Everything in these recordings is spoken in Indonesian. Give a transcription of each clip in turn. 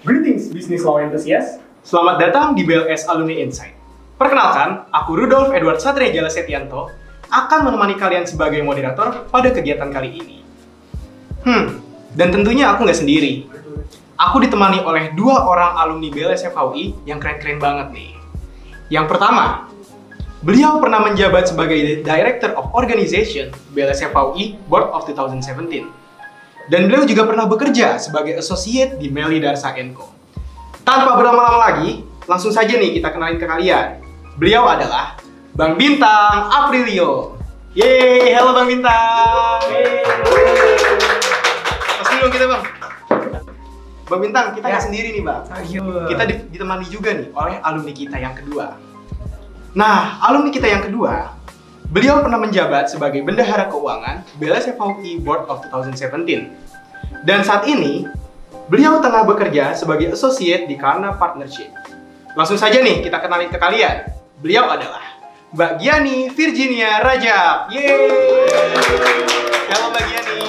Greetings business law enthusiasts. Selamat datang di BLS Alumni Insight. Perkenalkan, aku Rudolf Edward Satria Jala Setianto akan menemani kalian sebagai moderator pada kegiatan kali ini. Dan tentunya aku nggak sendiri. Aku ditemani oleh dua orang alumni BLS FHUI yang keren-keren banget nih. Yang pertama, beliau pernah menjabat sebagai Director of Organization BLS FHUI Board of 2017. Dan beliau juga pernah bekerja sebagai Associate di Meli Darsa & Co. Tanpa berlama-lama lagi, langsung saja nih kita kenalin ke kalian. Beliau adalah Bang Bintang Aprilio. Yeay, halo Bang Bintang. Pasti dong kita Bang. Bang Bintang, kita nggak sendiri nih Bang. Kita ditemani juga nih oleh alumni kita yang kedua. Nah, alumni kita yang kedua, beliau pernah menjabat sebagai Bendahara Keuangan BLS FHUI Board of 2017. Dan saat ini, beliau tengah bekerja sebagai Associate di Karna Partnership. Langsung saja nih kita kenalin ke kalian. Beliau adalah Mbak Giani Virginia Rajab. Yeay! Halo Mbak Giani.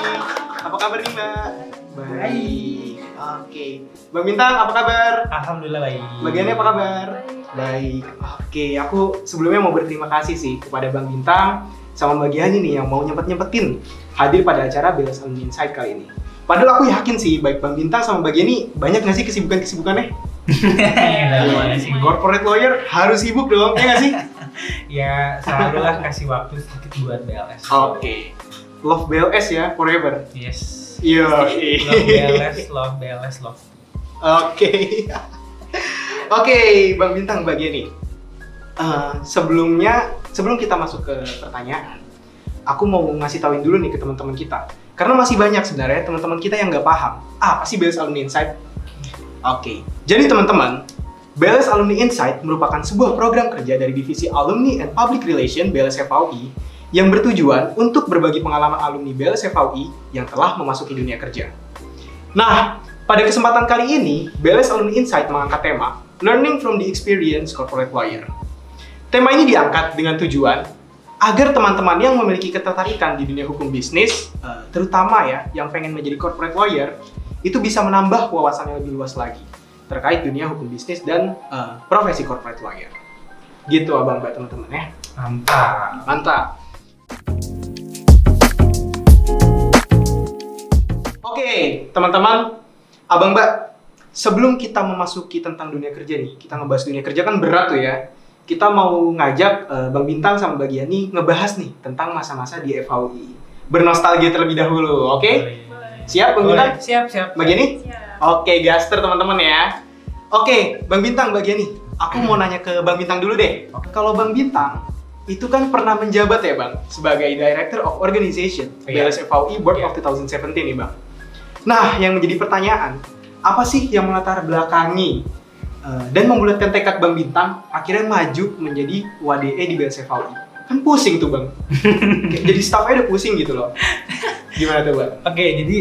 Apa kabar nih Mbak? Baik. Oke. Bang Bintang, apa kabar? Alhamdulillah baik. Mbak Giani apa kabar? Baik. Oke, aku sebelumnya mau berterima kasih sih kepada Bang Bintang sama Mbak Giani nih yang mau nyempet-nyempetin hadir pada acara BLS Alumni Insight kali ini. Padahal aku yakin sih, baik Bang Bintang sama Mbak Giani banyak nggak sih kesibukannya? Corporate lawyer harus sibuk dong, ya nggak sih? Ya, selalu lah kasih waktu sedikit buat BLS. Oke. Love BLS ya, forever. Yes. Iya. Love BLS, love. Oke. Oke, Bang Bintang, Mbak Giani. Sebelum kita masuk ke pertanyaan, aku mau ngasih tauin dulu nih ke teman-teman kita. Karena masih banyak sebenarnya teman-teman kita yang nggak paham. Apa sih BLS Alumni Insight? Oke, jadi teman-teman, BLS Alumni Insight merupakan sebuah program kerja dari Divisi Alumni and Public Relation BLS FHUI yang bertujuan untuk berbagi pengalaman alumni BLS FHUI yang telah memasuki dunia kerja. Nah, pada kesempatan kali ini, BLS Alumni Insight mengangkat tema Learning from the Experience Corporate Lawyer. Tema ini diangkat dengan tujuan agar teman-teman yang memiliki ketertarikan di dunia hukum bisnis, terutama ya yang pengen menjadi corporate lawyer, itu bisa menambah wawasannya lebih luas lagi terkait dunia hukum bisnis dan profesi corporate lawyer. Gitu abang mbak teman-teman ya. Mantap. Oke, teman-teman, abang mbak, sebelum kita memasuki tentang dunia kerja nih, kita ngebahas dunia kerja kan berat tuh ya. Kita mau ngajak Bang Bintang sama Mbak Giani ngebahas nih tentang masa-masa di FHUI. Bernostalgia terlebih dahulu, oke? Siap Bang Bintang? Siap. Mbak Giani? Oke, gaster teman-teman ya. Oke, Bang Bintang, Mbak Giani, aku mau nanya ke Bang Bintang dulu deh. Kalau Bang Bintang, itu kan pernah menjabat ya Bang, sebagai Director of Organization BLS FHUI Board of 2017 nih Bang. Nah, yang menjadi pertanyaan, apa sih yang melatar belakangi dan membulatkan tekad Bang Bintang akhirnya maju menjadi WDE di BLS FHUI? Kan pusing tuh Bang, jadi staffnya udah pusing gitu loh. Gimana tuh Bang? Oke, jadi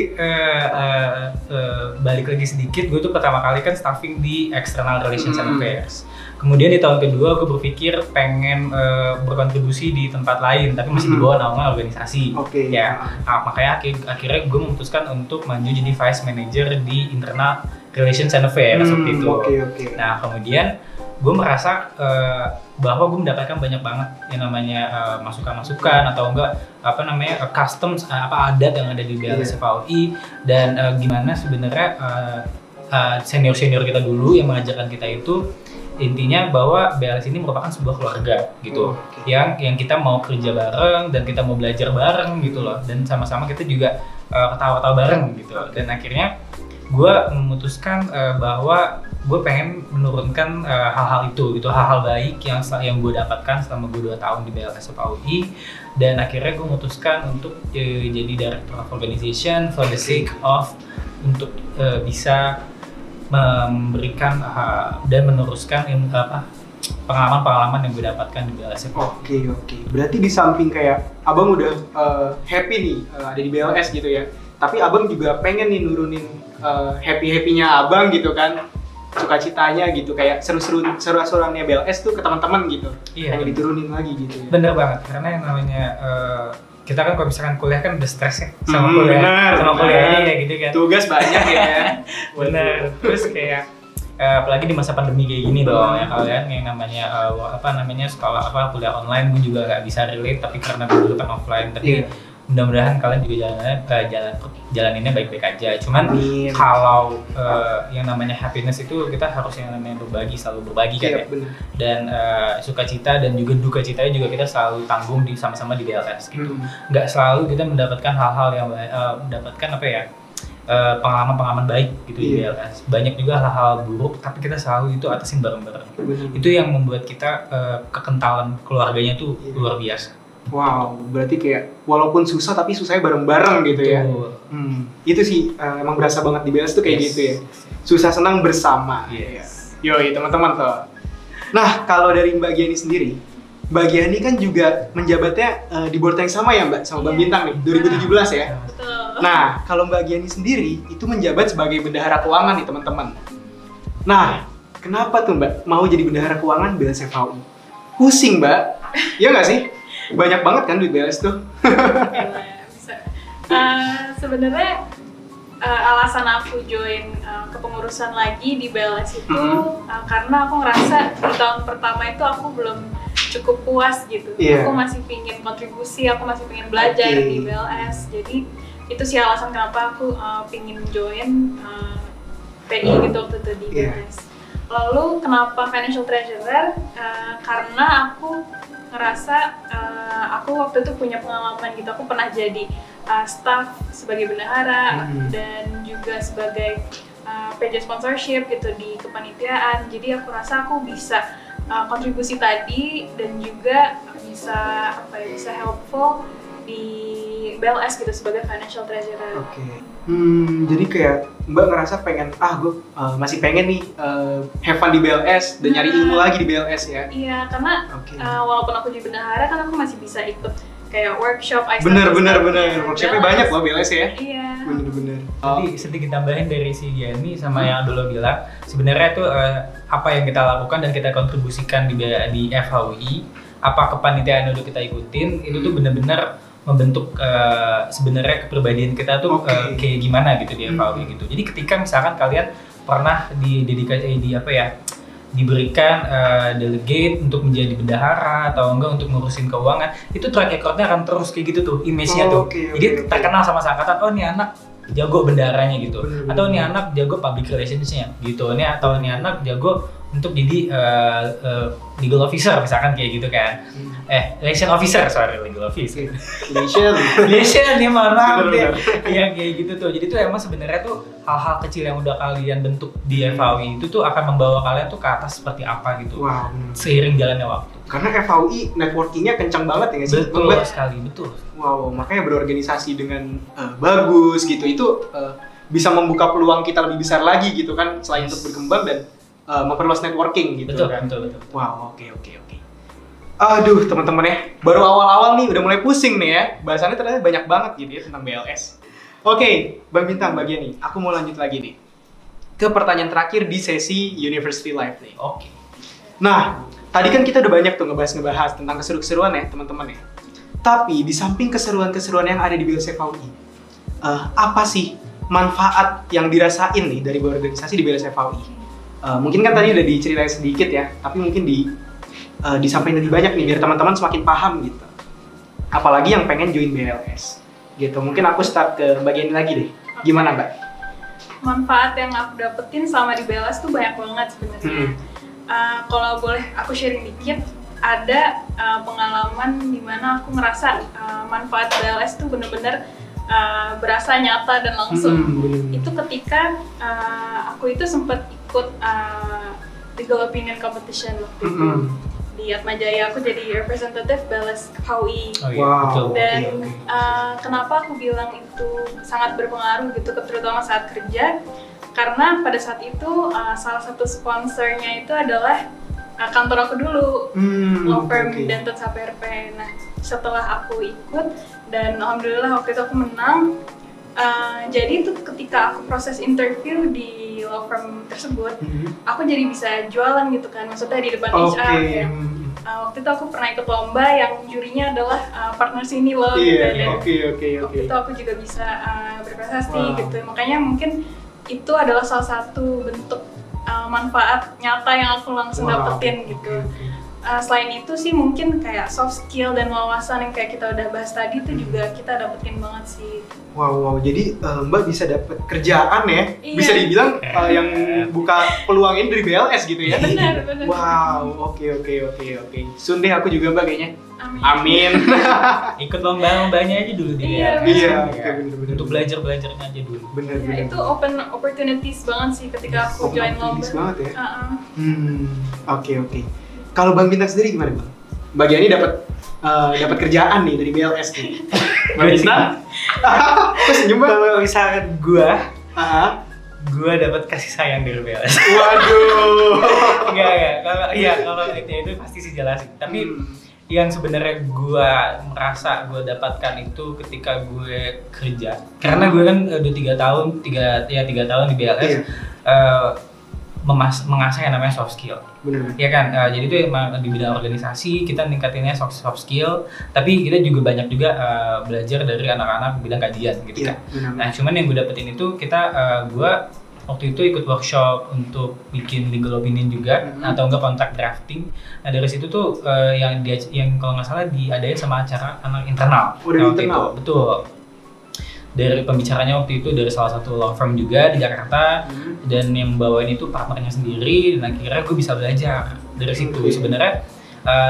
balik lagi sedikit, gue tuh pertama kali kan staffing di External Relations and Affairs. Kemudian di tahun kedua gue berpikir pengen berkontribusi di tempat lain, tapi masih di bawah naungan organisasi. Ya, makanya akhirnya gue memutuskan untuk maju jadi Vice Manager di Internal Relations and Affairs seperti itu. Nah, kemudian gue merasa bahwa gue mendapatkan banyak banget yang namanya masukan-masukan atau enggak customs adat yang ada di BLS FHUI dan gimana sebenarnya senior-senior kita dulu yang mengajarkan kita itu intinya bahwa BLS ini merupakan sebuah keluarga gitu, yang kita mau kerja bareng dan kita mau belajar bareng gitu loh, dan sama-sama kita juga ketawa-tawa bareng gitu. Dan akhirnya gue memutuskan bahwa gue pengen menurunkan hal-hal itu gitu, hal-hal baik yang gue dapatkan selama gue 2 tahun di BLS FHUI, dan akhirnya gue memutuskan untuk jadi Director of Organization for the sake of untuk bisa memberikan dan meneruskan pengalaman-pengalaman yang gue dapatkan di BLS. Oke. Berarti di samping kayak abang udah happy nih ada di BLS gitu ya, tapi abang juga pengen nih nurunin happy-happynya abang gitu kan, sukacitanya gitu, kayak seru-seruannya BLS tuh ke teman-teman gitu. Pengen diturunin lagi gitu ya. Bener banget, karena yang namanya kita kan kalau misalkan kuliah kan udah stres ya sama kuliahnya kayak gitu kan. Tugas banyak ya. Bener. Terus kayak apalagi di masa pandemi kayak gini dong ya kalian yang namanya sekolah kuliah online gue juga nggak bisa relate tapi karena gue dulu kan offline tapi mudah-mudahan kalian juga jalaninnya baik-baik aja. Cuman kalau yang namanya happiness itu kita harus yang namanya selalu berbagi kan ya. Dan sukacita dan juga duka citanya juga kita selalu tanggung sama-sama di BLS gitu. Nggak selalu kita mendapatkan hal-hal yang mendapatkan pengalaman-pengalaman baik gitu di BLS. Banyak juga hal-hal buruk tapi kita selalu itu atasin bareng-bareng. Itu yang membuat kita kekentalan keluarganya tuh luar biasa. Wow, berarti kayak walaupun susah tapi susahnya bareng-bareng gitu ya. Itu sih emang berasa banget di BLS tuh kayak gitu ya. Susah senang bersama. Yoi teman-teman tuh. Nah kalau dari Mbak Giani sendiri, Mbak Giani kan juga menjabatnya di board yang sama ya Mbak, sama Bang Bintang nih, 2017 ya. Betul. Nah kalau Mbak Giani sendiri itu menjabat sebagai bendahara keuangan nih teman-teman. Nah kenapa tuh Mbak mau jadi bendahara keuangan BLS FHUI? Pusing Mbak, iya nggak sih? Banyak banget kan duit BLS tuh. Bisa. Sebenarnya alasan aku join kepengurusan lagi di BLS itu karena aku ngerasa di tahun pertama itu aku belum cukup puas gitu. Aku masih pingin kontribusi, aku masih pingin belajar di BLS. Jadi itu sih alasan kenapa aku pingin join PI gitu waktu itu di BLS. Lalu kenapa financial treasurer? Karena aku ngerasa aku waktu itu punya pengalaman gitu, aku pernah jadi staff sebagai bendahara dan juga sebagai PJ sponsorship gitu di kepanitiaan. Jadi aku rasa aku bisa kontribusi tadi dan juga bisa bisa helpful di BLS gitu sebagai financial treasurer. Jadi kayak Mbak ngerasa pengen gue masih pengen nih have fun di BLS dan nyari ilmu lagi di BLS ya. Iya, karena walaupun aku jadi bendahara kan aku masih bisa ikut kayak workshop. Bener. Workshopnya banyak loh BLS ya. Iya. Bener. Jadi sedikit tambahin dari si Giani sama yang dulu bilang, sebenarnya tuh apa yang kita lakukan dan kita kontribusikan di FHUI, apa kepanitiaan yang udah kita ikutin, itu tuh bener-bener membentuk sebenarnya kepribadian kita tuh kayak gimana gitu di FHUI gitu. Jadi ketika misalkan kalian pernah diberikan delegate untuk menjadi bendahara atau enggak untuk ngurusin keuangan, itu track record-nya akan terus kayak gitu tuh, image-nya tuh. Jadi terkenal sama seangkatan, oh nih anak jago bendaharanya gitu, atau nih anak jago public relations-nya gitu, atau nih anak jago untuk jadi legal officer misalkan kayak gitu kan. Relation officer, legal officer. Relation ya mohon maaf ya. Iya kayak gitu tuh. Jadi tuh emang sebenarnya tuh hal-hal kecil yang udah kalian bentuk di FHUI itu tuh akan membawa kalian tuh ke atas seperti apa gitu. Seiring jalannya waktu. Karena FHUI networkingnya kencang banget ya nggak sih? Betul sekali, betul. Wow, makanya berorganisasi dengan bagus gitu itu bisa membuka peluang kita lebih besar lagi gitu kan, selain untuk berkembang dan memperluas networking gitu. Betul. Wow, oke. Aduh teman-teman ya, baru awal-awal nih udah mulai pusing nih ya. Bahasannya ternyata banyak banget gitu ya tentang BLS. Oke, Bang Bintang bagian nih, aku mau lanjut lagi nih ke pertanyaan terakhir di sesi University Life nih. Nah, tadi kan kita udah banyak tuh ngebahas tentang keseru-keseruan ya teman-teman ya. Tapi di samping keseruan-keseruan yang ada di BLS FHUI, apa sih manfaat yang dirasain nih dari berorganisasi di BLS FHUI? Mungkin kan tadi udah diceritain sedikit ya, tapi mungkin disampaikan lebih banyak nih biar teman-teman semakin paham gitu. Apalagi yang pengen join BLS gitu. Mungkin aku start ke bagian ini lagi deh. Gimana Mbak? Manfaat yang aku dapetin selama di BLS tuh banyak banget sebenarnya. Kalau boleh aku sharing dikit, ada pengalaman dimana aku ngerasa manfaat BLS tuh bener-bener berasa nyata dan langsung. Itu ketika aku itu sempat ikut legal opinion competition waktu itu. Di Atmajaya aku jadi representative BLS FHUI. Dan kenapa aku bilang itu sangat berpengaruh gitu, terutama saat kerja, karena pada saat itu salah satu sponsornya itu adalah kantor aku dulu, law firm Denton Saperpe. Nah setelah aku ikut dan alhamdulillah waktu itu aku menang, jadi itu ketika aku proses interview di law firm tersebut, aku jadi bisa jualan gitu kan, maksudnya di depan HR ya. waktu itu aku pernah ikut lomba yang jurinya adalah partner sini loh gitu. Dan waktu itu aku juga bisa berprestasi gitu. Makanya mungkin itu adalah salah satu bentuk manfaat nyata yang aku langsung dapetin gitu. Selain itu sih mungkin kayak soft skill dan wawasan yang kayak kita udah bahas tadi itu juga kita dapetin banget sih. Wow, jadi Mbak bisa dapet kerjaan ya? Iya. Bisa dibilang yang buka peluang ini dari BLS gitu ya? Benar. Wow, oke. Soon deh aku juga Mbak kayaknya. Amin. Ikut lomba-lombanya aja dulu di Iya, bener. Untuk belajarnya aja dulu. Bener. Itu open opportunities banget sih ketika aku join lomba. Banget ya? Oke. Kalau Bang Bintang sendiri gimana Bang? Mbak Giani dapat kerjaan nih dari BLS nih. Bang Bintang? Terus senyum Bang? Kalau misalkan gua dapat kasih sayang dari BLS. Waduh. Enggak. Kalau itu pasti sih jelasin. Tapi yang sebenarnya gue merasa gue dapatkan itu ketika gue kerja, karena gue kan udah 3 tahun di BLS. Mengasah yang namanya soft skill. Bener. Ya kan, jadi itu emang di bidang organisasi kita ningkatinnya soft skill, tapi kita juga banyak juga belajar dari anak-anak bidang kajian gitu kan. Nah, cuman yang gue dapetin itu gue waktu itu ikut workshop untuk bikin legal opinion juga, atau enggak contract drafting. Nah dari situ tuh yang kalau nggak salah diadain sama acara anak internal. Internal? Itu, betul. Dari pembicaranya waktu itu dari salah satu law firm juga di Jakarta, dan yang bawain itu partnernya sendiri, dan akhirnya gue bisa belajar dari situ sebenarnya.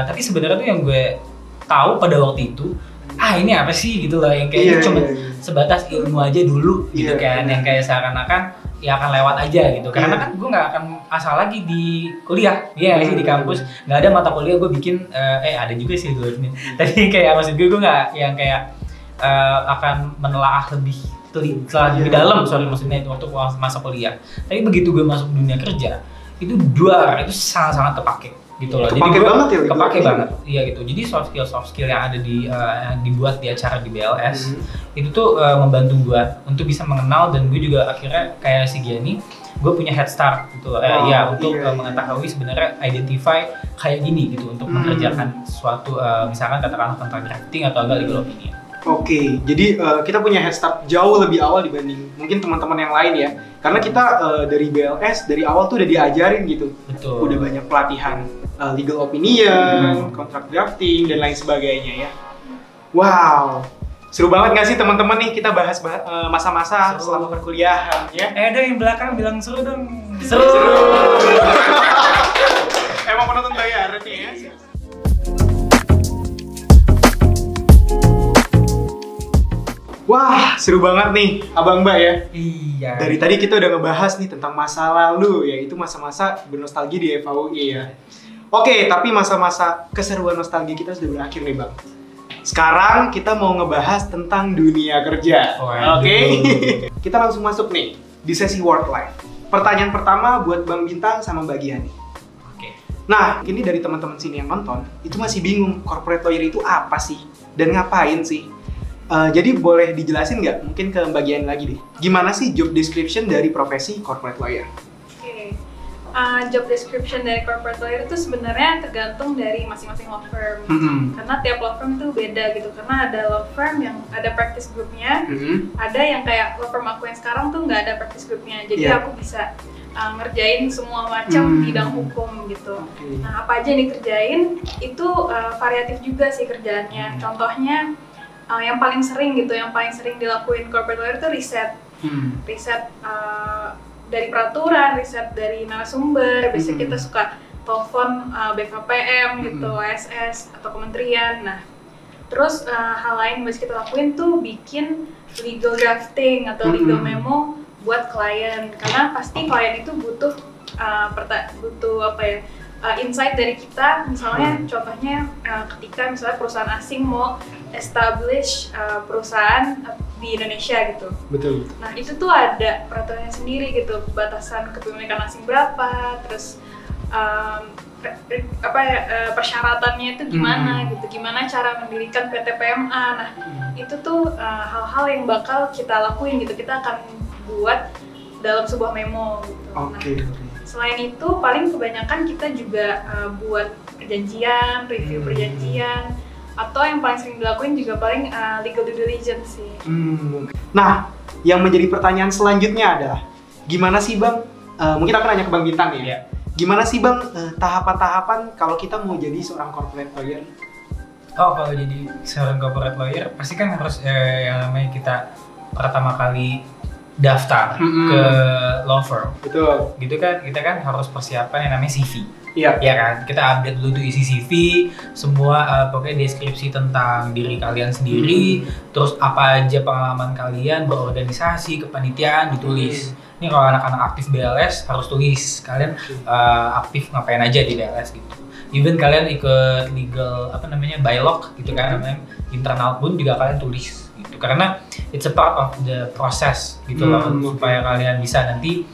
Tapi sebenarnya tuh yang gue tahu pada waktu itu, ini apa sih gitu loh, yang kayaknya cuma sebatas ilmu aja dulu gitu kan, yang kayak seakan-akan ya akan lewat aja gitu, karena kan gue nggak akan asal lagi di kuliah, sih di kampus nggak ada mata kuliah gue bikin, ada juga sih dulu ini, tapi kayak maksud gue nggak yang kayak akan menelaah lebih dalam, maksudnya itu waktu masa kuliah. Tapi begitu gue masuk dunia kerja, itu sangat-sangat kepake gitu loh. Kepake banget, iya gitu. Jadi soft skill yang ada yang dibuat di acara di BLS itu tuh membantu gue untuk bisa mengenal, dan gue juga akhirnya kayak si Giani, gue punya head start gitu loh. Untuk mengetahui sebenarnya identify kayak gini gitu untuk mengerjakan suatu misalkan katakanlah contract drafting atau agak legal opinion. Oke, jadi kita punya head start jauh lebih awal dibanding mungkin teman-teman yang lain ya. Karena kita dari BLS, dari awal tuh udah diajarin gitu. Betul. Udah banyak pelatihan legal opinion, contract drafting, dan lain sebagainya ya. Wow, seru banget gak sih teman-teman nih kita bahas masa-masa selama perkuliahan ya? Ada yang belakang bilang seru dong. Seru. Emang penonton bayaran nih ya? Wah, seru banget nih Abang Mbak ya. Iya. Dari tadi kita udah ngebahas nih tentang masa lalu, yaitu masa-masa bernostalgia di FHUI ya. Oke, tapi masa-masa keseruan nostalgia kita sudah berakhir nih Bang. Sekarang kita mau ngebahas tentang dunia kerja. Oke. Kita langsung masuk nih di sesi work life. Pertanyaan pertama buat Bang Bintang sama Mbak Giani. Oke. Nah, ini dari teman-teman sini yang nonton, itu masih bingung corporate lawyer itu apa sih? Dan ngapain sih? Jadi boleh dijelasin nggak? Mungkin ke bagian lagi deh. Gimana sih job description dari profesi corporate lawyer? Oke. Job description dari corporate lawyer itu sebenarnya tergantung dari masing-masing law firm. Karena tiap law firm itu beda gitu. Karena ada law firm yang ada practice groupnya, ada yang kayak law firm aku yang sekarang tuh nggak ada practice groupnya. Jadi aku bisa ngerjain semua macam bidang hukum gitu. Nah, apa aja yang dikerjain itu variatif juga sih kerjaannya. Contohnya yang paling sering dilakuin corporate lawyer itu riset dari peraturan, riset dari narasumber. Biasanya kita suka telepon BKPM gitu, ASS atau kementerian. Nah, terus hal lain yang bisa kita lakuin tuh bikin legal drafting atau legal memo buat klien, karena pasti klien itu butuh insight dari kita. Misalnya contohnya ketika misalnya perusahaan asing mau establish perusahaan di Indonesia gitu. Betul. Nah, itu tuh ada peraturannya sendiri gitu, batasan kepemilikan asing berapa, terus persyaratannya itu gimana gitu, gimana cara mendirikan PT PMA. Nah, itu tuh hal-hal yang bakal kita lakuin gitu, kita akan buat dalam sebuah memo gitu. Oke. Selain itu, paling kebanyakan kita juga buat perjanjian, review perjanjian, atau yang paling sering dilakuin juga paling legal due diligence sih. Nah, yang menjadi pertanyaan selanjutnya adalah gimana sih Bang? Mungkin aku nanya ke Bang Bintang ya. Iya. Gimana sih Bang tahapan-tahapan kalau kita mau jadi seorang corporate lawyer? Oh, kalau jadi seorang corporate lawyer pasti kan harus yang namanya kita pertama kali daftar ke law firm. Betul. Gitu kan, kita kan harus persiapan yang namanya CV. Iya. Ya kan, kita update dulu tuh isi CV, semua pokoknya deskripsi tentang diri kalian sendiri, terus apa aja pengalaman kalian berorganisasi, kepanitiaan ditulis. Ini kalau anak-anak aktif BLS harus tulis kalian aktif ngapain aja di BLS gitu. Even kalian ikut legal bylog gitu kan, namanya internal pun juga kalian tulis gitu. Karena it's a part of the process gitu loh, supaya kalian bisa nanti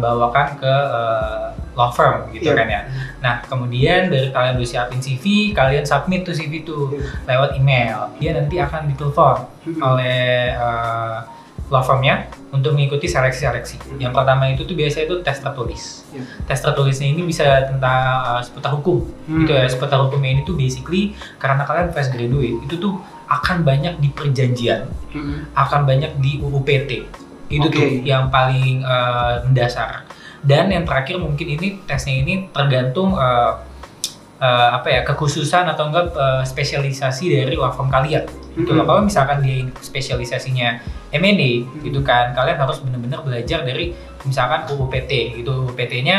bawakan ke law firm gitu kan ya. Nah, kemudian dari kalian udah siapin CV, kalian submit tuh CV tuh lewat email. Dia nanti akan ditelepon oleh law firmnya untuk mengikuti seleksi-seleksi. Yang pertama itu tuh biasanya itu tes tertulis. Tes tertulisnya ini bisa tentang seputar hukum gitu ya. Seputar hukumnya ini tuh basically karena kalian fresh graduate, itu tuh akan banyak di perjanjian, akan banyak di UU-PT. Itu tuh yang paling mendasar. Dan yang terakhir mungkin ini tesnya ini tergantung kekhususan atau enggak spesialisasi dari law firm kalian. Gitu loh. Kalau misalkan dia spesialisasinya M&A gitu kan, kalian harus benar-benar belajar dari misalkan UU-PT gitu. UU-PT-nya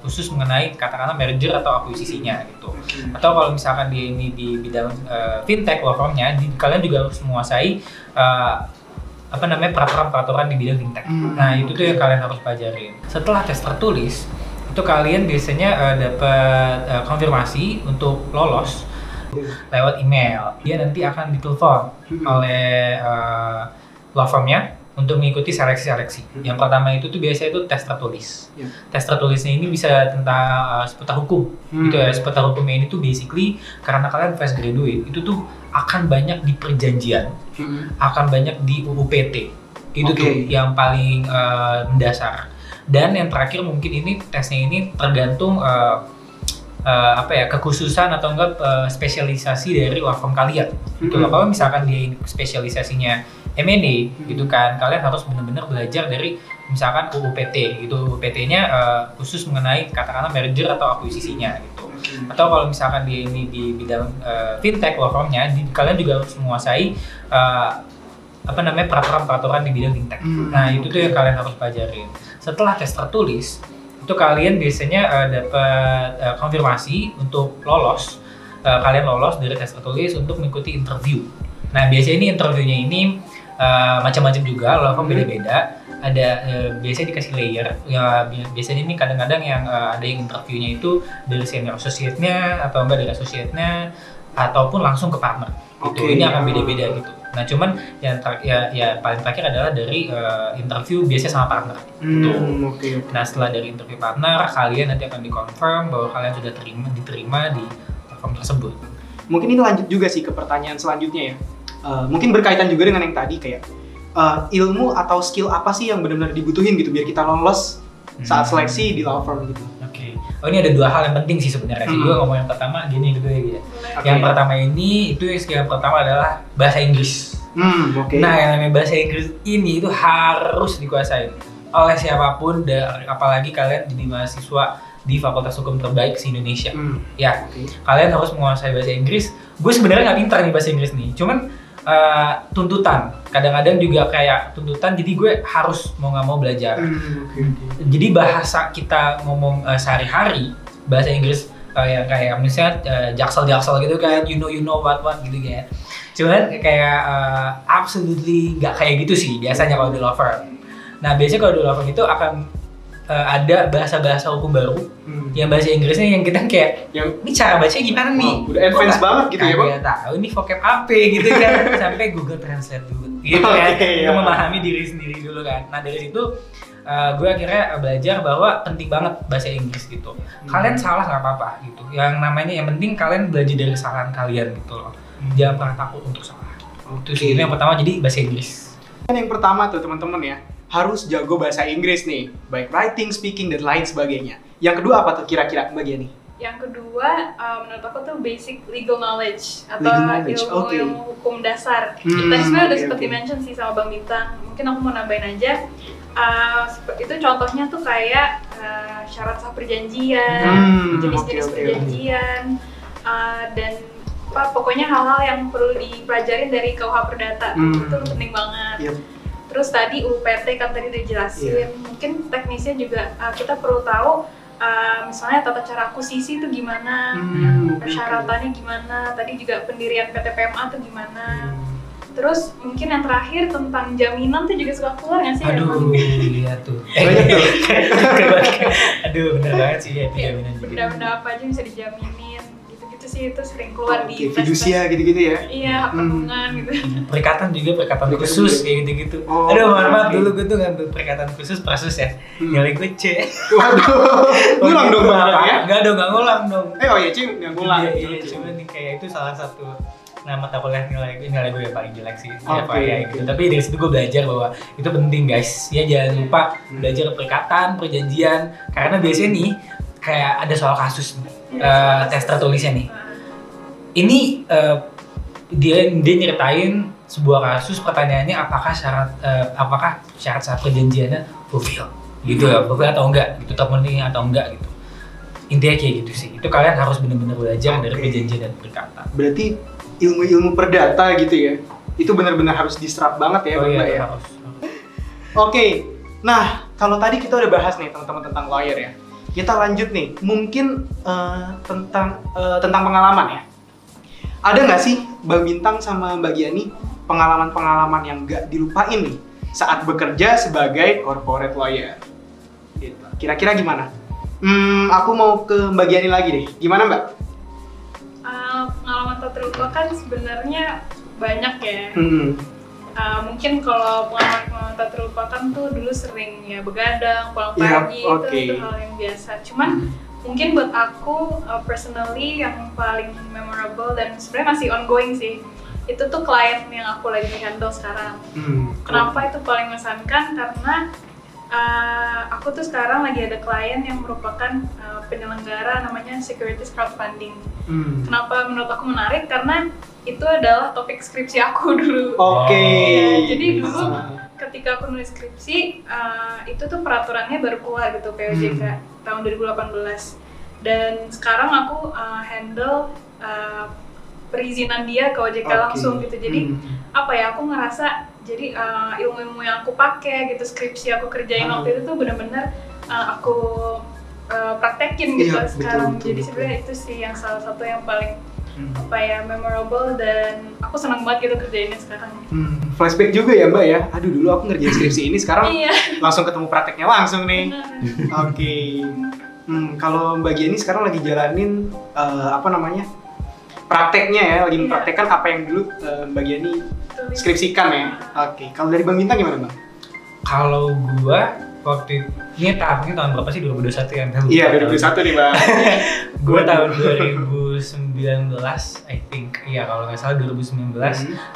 khusus mengenai katakanlah merger atau akuisisinya gitu. Atau kalau misalkan dia ini di bidang fintech law firm-nya, kalian juga harus menguasai peraturan-peraturan di bidang fintech. Nah, itu tuh yang kalian harus pelajarin. Setelah tes tertulis, itu kalian biasanya dapat konfirmasi untuk lolos lewat email. Dia nanti akan ditelepon oleh law firm-nya untuk mengikuti seleksi-seleksi. Yang pertama itu tuh biasanya itu tes tertulis. Tes tertulisnya ini bisa tentang seputar hukum gitu ya. Seputar hukumnya ini tuh basically karena kalian fresh graduate, itu tuh akan banyak di perjanjian, akan banyak di UU-PT. Itu tuh yang paling mendasar. Dan yang terakhir mungkin ini tesnya ini tergantung kekhususan atau enggak spesialisasi dari law firm kalian. Gitu loh. Kalau misalkan dia spesialisasinya M&A gitu kan, kalian harus benar-benar belajar dari misalkan UU-PT gitu. UU-PT-nya khusus mengenai katakanlah merger atau akuisisinya gitu. Atau kalau misalkan dia ini di bidang fintech law firm-nya, kalian juga harus menguasai peraturan-peraturan di bidang fintech. Nah, itu tuh yang kalian harus pelajarin. Setelah tes tertulis, itu kalian biasanya dapat konfirmasi untuk lolos. Kalian lolos dari tes tertulis untuk mengikuti interview. Nah, biasanya ini interviewnya ini macam-macam juga, law firm beda-beda. Ada biasanya dikasih layer. Ya, biasanya ini kadang-kadang yang ada yang interviewnya itu dari senior associate-nya atau enggak dari associate-nya ataupun langsung ke partner. Gitu. Ini akan beda-beda gitu. Nah, cuman yang paling terakhir adalah dari interview biasanya sama partner. Nah, setelah dari interview partner, kalian nanti akan dikonfirm bahwa kalian sudah diterima di platform tersebut. Mungkin ini lanjut juga sih ke pertanyaan selanjutnya ya. Mungkin berkaitan juga dengan yang tadi kayak ilmu atau skill apa sih yang benar-benar dibutuhin gitu biar kita lolos saat seleksi di law firm gitu. Oh, ini ada dua hal yang penting sih sebenarnya. Gue ngomong yang pertama gini gitu ya. Yang pertama ini itu skill yang pertama adalah bahasa Inggris. Nah, yang namanya bahasa Inggris ini itu harus dikuasai oleh siapapun, apalagi kalian jadi mahasiswa di fakultas hukum terbaik di Indonesia. Kalian harus menguasai bahasa Inggris. Gue sebenarnya nggak pintar nih bahasa Inggris nih, cuman tuntutan kadang-kadang juga kayak tuntutan, jadi gue harus mau nggak mau belajar. Jadi bahasa kita ngomong sehari-hari bahasa Inggris yang kayak misalnya jaksel gitu kan, you know what gitu ya. Cuman kayak absolutely nggak kayak gitu sih biasanya kalau di law firm. Nah, biasanya kalau di law firm itu akan ada bahasa-bahasa hukum baru yang bahasa Inggrisnya yang kita kayak ini cara bacanya gimana nih? Udah advance banget gitu ya, Bang? Kayak tahu ini vocab apa gitu kan. Sampai Google Translate dulu gitu kan. Kita memahami diri sendiri dulu kan. Nah, dari situ gue akhirnya belajar bahwa penting banget bahasa Inggris gitu. Kalian salah nggak apa-apa gitu. Yang namanya yang penting kalian belajar dari kesalahan kalian gitu loh. Jangan pernah takut untuk salah. Itu sih yang pertama, jadi bahasa Inggris. Yang pertama tuh teman-teman ya, harus jago bahasa Inggris nih, baik writing, speaking, dan lain sebagainya. Yang kedua apa tuh kira-kira Mbak Giani? Yang kedua, menurut aku tuh basic legal knowledge atau Legal knowledge, ilmu hukum dasar. Tadi sebenarnya udah sempat di-mention sih sama Bang Bintang. Mungkin aku mau nambahin aja. Itu contohnya tuh kayak syarat sah perjanjian, jenis-jenis perjanjian, dan pokoknya hal-hal yang perlu dipelajarin dari KUH Perdata. Itu penting banget. Terus tadi UPT kan tadi udah jelasin. Mungkin teknisnya juga kita perlu tahu. Misalnya tata cara akuisisi itu gimana, persyaratannya gimana, tadi juga pendirian PT PMA itu gimana. Terus mungkin yang terakhir tentang jaminan tuh juga suka keluar nggak sih? Aduh, iya tuh. Aduh, bener banget sih ya, jaminan juga. Benda-benda apa aja bisa dijaminin, gitu-gitu sih itu sering keluar di fidusia gitu-gitu ya? Iya, hak tanggungan gitu. Perikatan khusus kayak gitu-gitu. Aduh, mohon maaf dulu gue tuh ngambil perikatan khusus prasus ya. Nilai gue C. Waduh, ngulang dong Bang ya? Enggak dong, enggak ngulang dong. Oh iya, Cing, yang ngulang. Iya, cuma nih kayak itu salah satu mata kuliah nilai gue yang paling jelek sih. Gitu. Tapi dari situ gue belajar bahwa itu penting guys. Ya jangan lupa belajar perikatan, perjanjian. Karena biasanya nih kayak ada soal kasus tes tertulisnya nih. Ini dia nyeritain sebuah kasus, pertanyaannya apakah syarat sah perjanjiannya fulfill gitu ya, fulfill atau enggak gitu, terpenuhi atau enggak gitu. Intinya kayak gitu sih. Itu kalian harus benar-benar belajar dari perjanjian dan perikatan. Berarti ilmu-ilmu perdata gitu ya, itu benar-benar harus diserap banget ya Mbak ya? Harus. Oke, nah kalau tadi kita udah bahas nih teman-teman tentang lawyer ya, kita lanjut nih, mungkin tentang pengalaman ya. Ada nggak sih Bang Bintang sama Mbak Giani pengalaman-pengalaman yang nggak dilupain nih saat bekerja sebagai corporate lawyer? Gitu. Kira-kira gimana? Aku mau ke Mbak Giani lagi deh. Gimana Mbak? Pengalaman tak terlupakan sebenarnya banyak ya. Mungkin kalau pengalaman tak terlupakan tuh dulu sering ya begadang, pulang pagi, itu hal yang biasa. Cuman mungkin buat aku personally yang paling memorable dan sebenarnya masih ongoing sih, itu tuh klien yang aku lagi handle sekarang. Kenapa itu paling mengesankan? Karena aku tuh sekarang lagi ada klien yang merupakan penyelenggara namanya Securities Crowdfunding. Kenapa menurut aku menarik? Karena itu adalah topik skripsi aku dulu. Ya, jadi dulu ketika aku nulis skripsi, itu tuh peraturannya baru keluar gitu, POJK tahun 2018. Dan sekarang aku handle perizinan dia ke OJK langsung gitu. Jadi apa ya, aku ngerasa jadi ilmu-ilmu yang aku pakai gitu, skripsi aku kerjain waktu itu tuh benar-benar aku praktekin gitu sekarang. Jadi sebenarnya itu sih yang salah satu yang paling memorable dan aku senang banget gitu kerjainnya sekarang. Flashback juga ya Mbak ya. Aduh, dulu aku ngerjain skripsi ini, sekarang langsung ketemu prakteknya langsung nih. Oke. Kalau Mbak Giani sekarang lagi jalanin prakteknya ya, lagi mempraktekkan apa yang dulu Mbak Giani skripsikan ya. Oke. Kalau dari Bang Bintang gimana Bang? Kalau gua waktu ini tahun berapa sih, 2021 ya? Iya, 2021 nih Bang. Gua tahun 2019 I think, iya kalau nggak salah 2019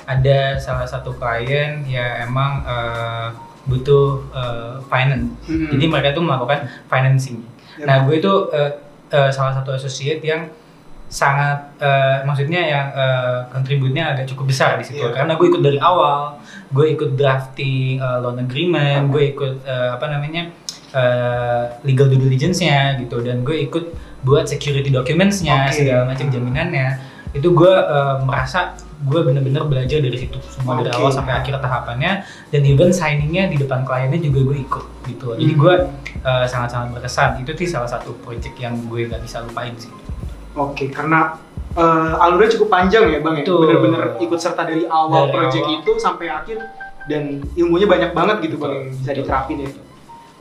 ada salah satu klien ya emang butuh finance. Jadi mereka tuh melakukan financing. Nah, gue itu salah satu associate yang sangat maksudnya yang kontributnya agak cukup besar di situ. Karena gue ikut dari awal, gue ikut drafting loan agreement, gue ikut legal due diligence-nya gitu, dan gue ikut buat security documents-nya, segala macam jaminannya. Itu gue merasa gue bener-bener belajar dari situ semua, dari awal sampai akhir tahapannya, dan even signingnya di depan kliennya juga gue ikut gitu. Jadi gue sangat-sangat berkesan. Itu sih salah satu project yang gue gak bisa lupain sih. Oke, karena alurnya cukup panjang ya Bang ya, bener-bener ikut serta dari awal project itu sampai akhir, dan ilmunya banyak banget gitu Bang yang bisa diterapin ya.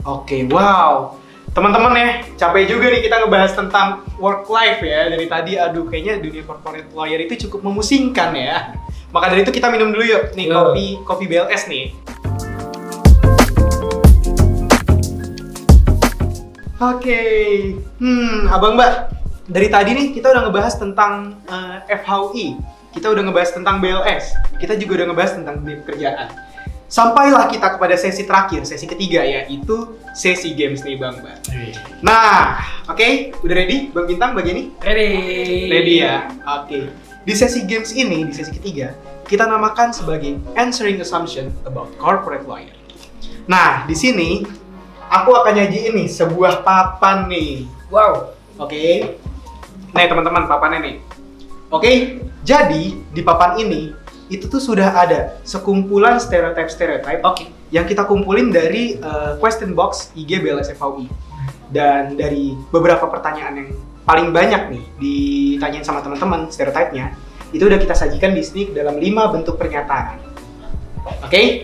Oke, wow. Teman-teman ya, capek juga nih kita ngebahas tentang work life ya. Dari tadi, aduh kayaknya dunia corporate lawyer itu cukup memusingkan ya. Maka dari itu kita minum dulu yuk, nih kopi BLS nih. Oke, Abang Mbak, dari tadi nih kita udah ngebahas tentang FHUI, kita udah ngebahas tentang BLS, kita juga udah ngebahas tentang dunia pekerjaan. sampailah kita kepada sesi terakhir, sesi ketiga, yaitu sesi games nih Bang Mbak. Nah, oke, udah ready Bang Bintang bagi ini? Ready ya? Oke. Di sesi games ini, di sesi ketiga, kita namakan sebagai Answering Assumption about Corporate Lawyer. Nah, di sini aku akan nyajiin nih sebuah papan nih. Wow. Oke. Nih teman-teman, papannya nih. Oke, jadi di papan ini itu tuh sudah ada sekumpulan stereotype yang kita kumpulin dari question box IG BLS FHUI. Dan dari beberapa pertanyaan yang paling banyak nih ditanyain sama teman-teman stereotipnya, itu udah kita sajikan di sini dalam 5 bentuk pernyataan. Oke?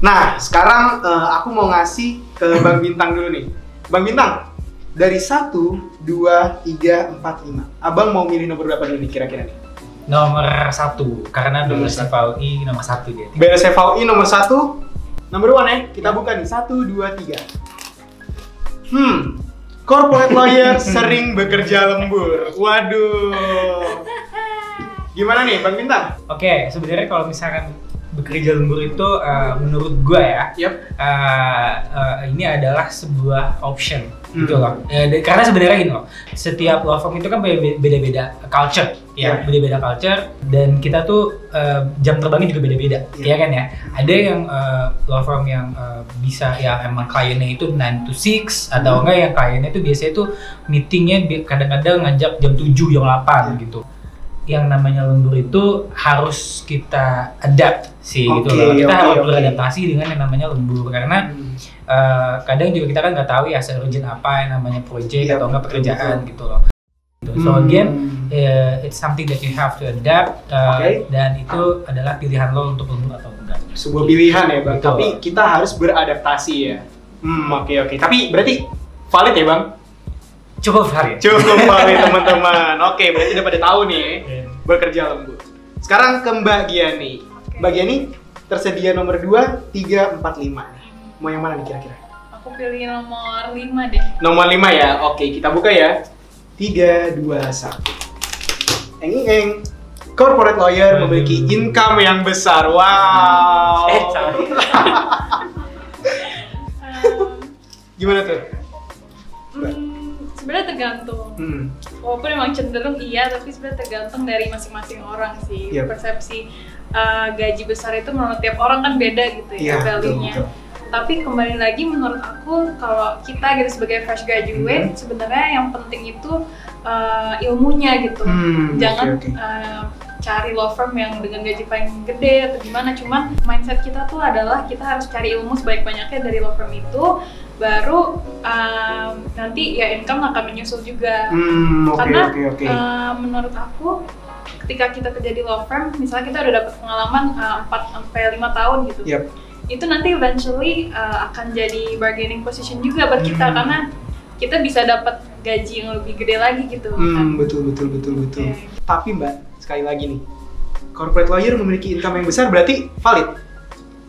Nah, sekarang aku mau ngasih ke Bang Bintang dulu nih. Bang Bintang, dari 1, 2, 3, 4, 5. Abang mau milih nomor berapa dulu nih kira-kira nih? Nomor 1, karena BLS FHUI nomor 1 dia. BLS FHUI nomor 1. Number 1 ya, kita buka nih. 1, 2, 3. Corporate lawyer sering bekerja lembur. Waduh. Gimana nih Bang Bintang? Oke, sebenarnya kalau misalkan bekerja lembur itu menurut gue ya, ini adalah sebuah option gitu loh. Karena sebenarnya gini loh, setiap law firm itu kan beda-beda culture, beda-beda culture, dan kita tuh jam terbangnya juga beda-beda, ya kan ya. Ada yang law firm yang bisa yang emang kliennya itu 9 to 6 atau enggak yang kliennya itu biasanya tuh meetingnya kadang-kadang ngajak jam 7, jam 8 gitu. Yang namanya lembur itu harus kita adapt sih gitu loh. Kita harus beradaptasi dengan yang namanya lembur karena kadang juga kita kan nggak tahu ya se-urgent apa yang namanya project atau enggak pekerjaan gitu loh. So again, it's something that you have to adapt dan itu adalah pilihan lo untuk lembur atau enggak. Sebuah pilihan ya Bang, Betul. tapi kita harus beradaptasi ya. Oke. Tapi berarti valid ya Bang? Cukup valid. Cukup valid teman-teman. Oke, berarti udah pada tahu nih bekerja lembur. Sekarang ke Mbak Giani. Mbak Giani tersedia nomor 2, 3, 4, 5. Mau yang mana nih kira-kira? Aku pilih nomor 5 deh. Nomor 5 ya. Oke, kita buka ya. 3, 2, 1. Eng. Corporate lawyer memiliki income yang besar. Wow. Sorry. Gimana tuh? Sebenarnya tergantung. Walaupun memang cenderung iya, tapi sebenarnya tergantung dari masing-masing orang sih. Persepsi gaji besar itu menurut tiap orang kan beda gitu ya, value-nya. Tapi kembali lagi menurut aku kalau kita gitu sebagai fresh graduate sebenarnya yang penting itu ilmunya gitu. Jangan cari law firm yang dengan gaji paling gede atau gimana, cuman mindset kita tuh adalah kita harus cari ilmu sebanyak-banyaknya dari law firm itu, baru nanti ya income akan menyusul juga. Karena menurut aku ketika kita kerja di law firm, misalnya kita udah dapat pengalaman 4-5 tahun gitu, itu nanti eventually akan jadi bargaining position juga buat kita karena kita bisa dapat gaji yang lebih gede lagi gitu. Betul. Tapi Mbak, sekali lagi nih, corporate lawyer memiliki income yang besar berarti valid?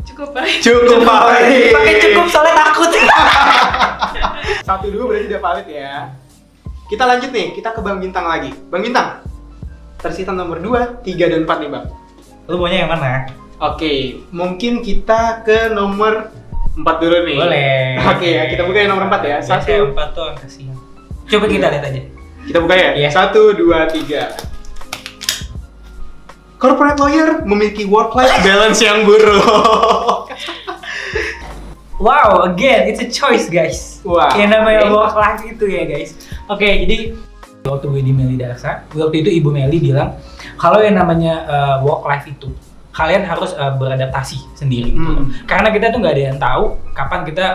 Cukup valid. Pakai cukup soalnya takut. 1, 2 berarti udah valid ya. Kita lanjut nih, kita ke Bang Bintang lagi. Bang Bintang, tersisa nomor 2, 3, dan 4 nih Bang. Lu maunya yang mana? Oke, mungkin kita ke nomor 4 dulu nih. Boleh. Oke ya, kita buka yang nomor 4 ya. 1, 4 tuh angka siang. Coba kita lihat aja. kita buka ya? 1, 2, 3. Corporate lawyer memiliki work-life balance yang buruk. Wow, again, it's a choice guys. Yang namanya work-life itu ya guys. Oke, jadi waktu gue di Meli Darsa, waktu itu Ibu Meli bilang kalau yang namanya work-life itu kalian harus beradaptasi sendiri gitu. Karena kita tuh nggak ada yang tahu kapan kita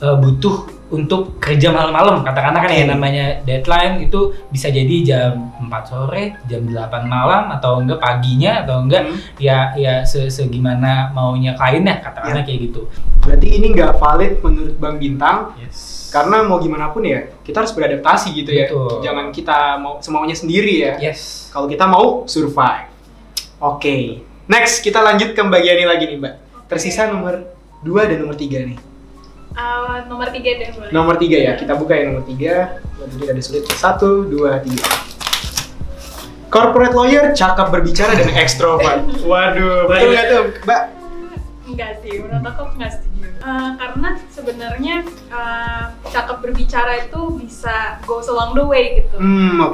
butuh untuk kerja malam-malam, katakanlah kan yang namanya deadline itu bisa jadi jam 4 sore, jam 8 malam, atau enggak paginya, atau enggak ya segimana maunya kliennya, katakanlah kayak gitu. Berarti ini nggak valid menurut Bang Bintang, karena mau gimana pun ya kita harus beradaptasi gitu ya. Jangan kita mau semaunya sendiri ya. Kalau kita mau survive. Oke. Next kita lanjut ke Mbak Yani lagi nih Mbak. Tersisa nomor 2 dan nomor 3 nih. Nomor 3 deh boleh. Nomor 3 ya, kita buka ya nomor 3. Waduh, ada sulit. 1, 2, 3. Corporate lawyer cakap berbicara dan ekstrovert. Waduh, betul nggak tuh Mbak? Enggak sih, menurut aku nggak setuju. Karena sebenarnya cakap berbicara itu bisa goes along the way gitu.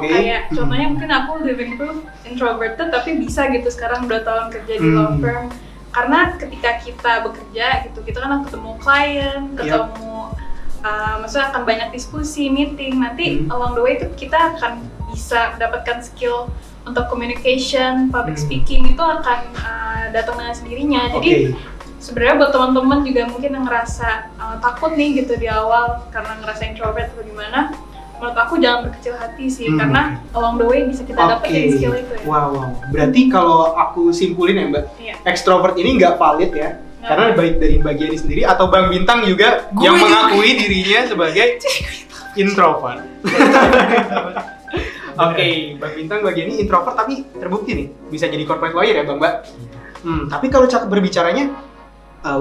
Kayak contohnya mungkin aku living proof introverted tapi bisa gitu sekarang 2 tahun kerja di law firm. Karena ketika kita bekerja gitu, kita kan ketemu klien, ketemu maksudnya akan banyak diskusi, meeting, nanti along the way itu kita akan bisa mendapatkan skill untuk communication, public speaking itu akan datang dengan sendirinya. Jadi sebenarnya buat teman-teman juga mungkin yang ngerasa takut nih gitu di awal karena ngerasa introvert atau gimana, menurut aku jangan berkecil hati sih, karena along the way bisa kita dapetin skill itu ya. Wow. Berarti kalau aku simpulin ya Mbak, extrovert ini nggak valid ya? Karena baik dari Mbak Giani sendiri atau Bang Bintang juga yang mengakui dirinya sebagai introvert. Bang Bintang, Mbak Giani introvert tapi terbukti nih bisa jadi corporate lawyer ya Bang Mbak. Tapi kalau cakap berbicaranya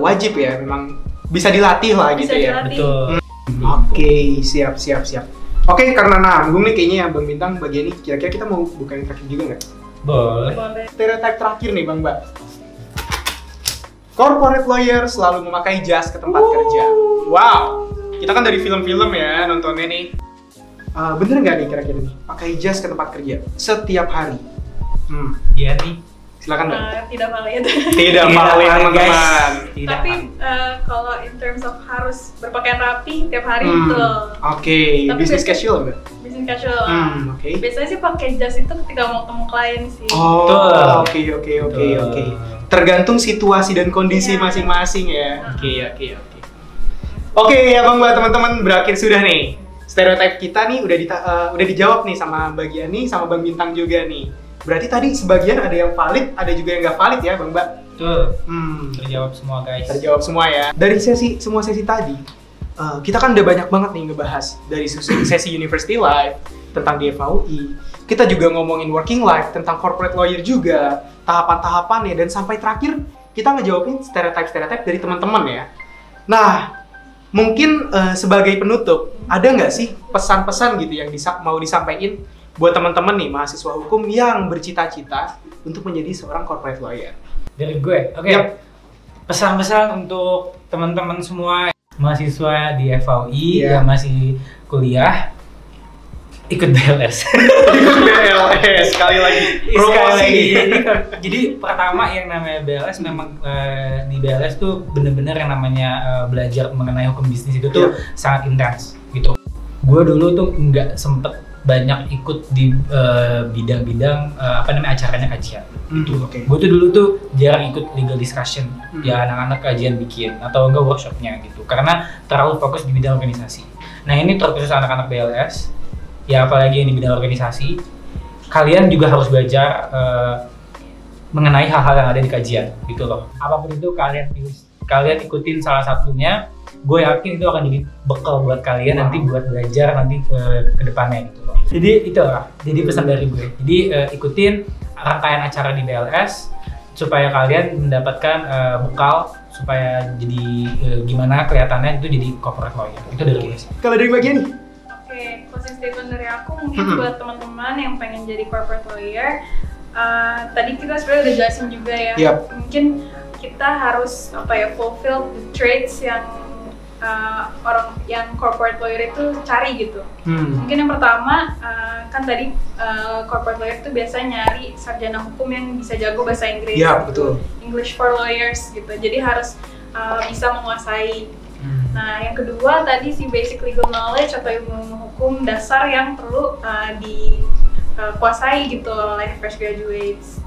wajib ya, memang bisa dilatih lah gitu ya. Betul. Siap. Karena nanggung nih kayaknya ya Bang Bintang, Mbak Giani, kira-kira kita mau buka yang terakhir juga nggak? Boleh. Stereotype terakhir nih Bang Mbak. Corporate lawyer selalu memakai jas ke tempat kerja. Wow, kita kan dari film-film ya nontonnya nih. Bener nggak nih kira-kira nih pakai jas ke tempat kerja setiap hari? Iya nih. Silakan Mbak. Tidak valid. Tidak valid teman-teman. Tapi kalau in terms of harus berpakaian rapi tiap hari itu. Business casual Mbak. Business casual. Biasanya sih pakai jas itu ketika mau ketemu klien sih. Oke. Tergantung situasi dan kondisi masing-masing ya. Oke ya Bang Mbak, teman-teman, berakhir sudah nih. Stereotip kita nih udah dijawab nih sama Mbak Giani sama Bang Bintang juga nih. Berarti tadi sebagian ada yang valid, ada juga yang nggak valid ya Bang Mbak? Betul. Terjawab semua guys. Terjawab semua ya. Dari semua sesi tadi, kita kan udah banyak banget nih ngebahas dari sesi University Life tentang di FAUI. Kita juga ngomongin working life, tentang corporate lawyer juga, tahapan-tahapannya, dan sampai terakhir kita ngejawabin stereotype dari teman-teman ya. Nah, mungkin sebagai penutup, ada nggak sih pesan-pesan gitu yang mau disampaikan buat teman-teman nih mahasiswa hukum yang bercita-cita untuk menjadi seorang corporate lawyer? Dari gue, pesan-pesan untuk teman-teman semua mahasiswa di FAUI yang masih kuliah, ikut BLS. Sekali lagi promosi. Jadi pertama yang namanya BLS memang di BLS tuh bener-bener yang namanya belajar mengenai hukum bisnis itu tuh sangat intens gitu. Gue dulu tuh nggak sempet banyak ikut di bidang-bidang acaranya kajian gitu. Gue tuh dulu tuh jarang ikut legal discussion ya, anak-anak kajian bikin atau enggak workshopnya gitu karena terlalu fokus di bidang organisasi. Nah ini terkhusus anak-anak BLS ya, apalagi yang di bidang organisasi, kalian juga harus belajar mengenai hal-hal yang ada di kajian gitu loh. Apapun itu kalian ikutin salah satunya, gue yakin itu akan jadi bekal buat kalian nanti buat belajar nanti ke depannya gitu loh. Jadi itu lah, jadi pesan dari gue. Jadi ikutin rangkaian acara di BLS supaya kalian mendapatkan bekal supaya jadi gimana kelihatannya itu jadi corporate lawyer. Itu dari gue. Kalau dari bagian nih? Closing statement dari aku mungkin buat teman-teman yang pengen jadi corporate lawyer, tadi kita sebenarnya udah jelasin juga ya. Mungkin kita harus fulfill the traits yang orang yang corporate lawyer itu cari gitu. Mungkin yang pertama kan tadi corporate lawyer itu biasanya nyari sarjana hukum yang bisa jago bahasa Inggris. Betul. English for lawyers gitu. Jadi harus bisa menguasai. Nah, yang kedua tadi si basic legal knowledge atau ilmu hukum dasar yang perlu dikuasai gitu oleh fresh graduates.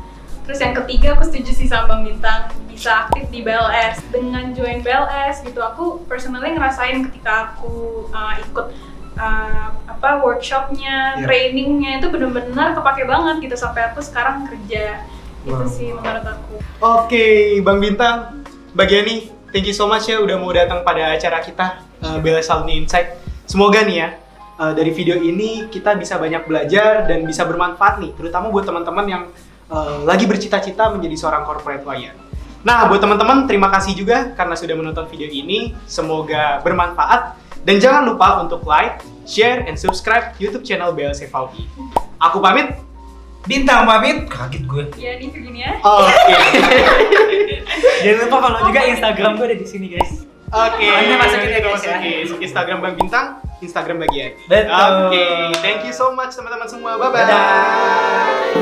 Terus yang ketiga aku setuju sih sama Bang Bintang, bisa aktif di BLS. Dengan join BLS gitu, aku personally ngerasain ketika aku ikut workshopnya, trainingnya itu benar-benar kepake banget gitu sampai aku sekarang kerja. Itu sih menurut aku. Oke, Bang Bintang, Mbak Giani, thank you so much ya udah mau datang pada acara kita BLS Alumni Insight. Semoga nih ya dari video ini kita bisa banyak belajar dan bisa bermanfaat nih, terutama buat teman-teman yang lagi bercita-cita menjadi seorang corporate lawyer. Nah, buat teman-teman terima kasih juga karena sudah menonton video ini. Semoga bermanfaat dan jangan lupa untuk like, share, and subscribe YouTube channel BLS FAUI. Aku pamit. Bintang pamit. Kaget gue. Ya, ini begini ya. Oke. Jangan lupa follow juga Instagram gue ada di sini guys. Oke. Nanti masukin ya guys ya. Oke, Instagram Bang Bintang, Instagram bagian. Betul. Oke, thank you so much teman-teman semua. Bye bye. Dadah.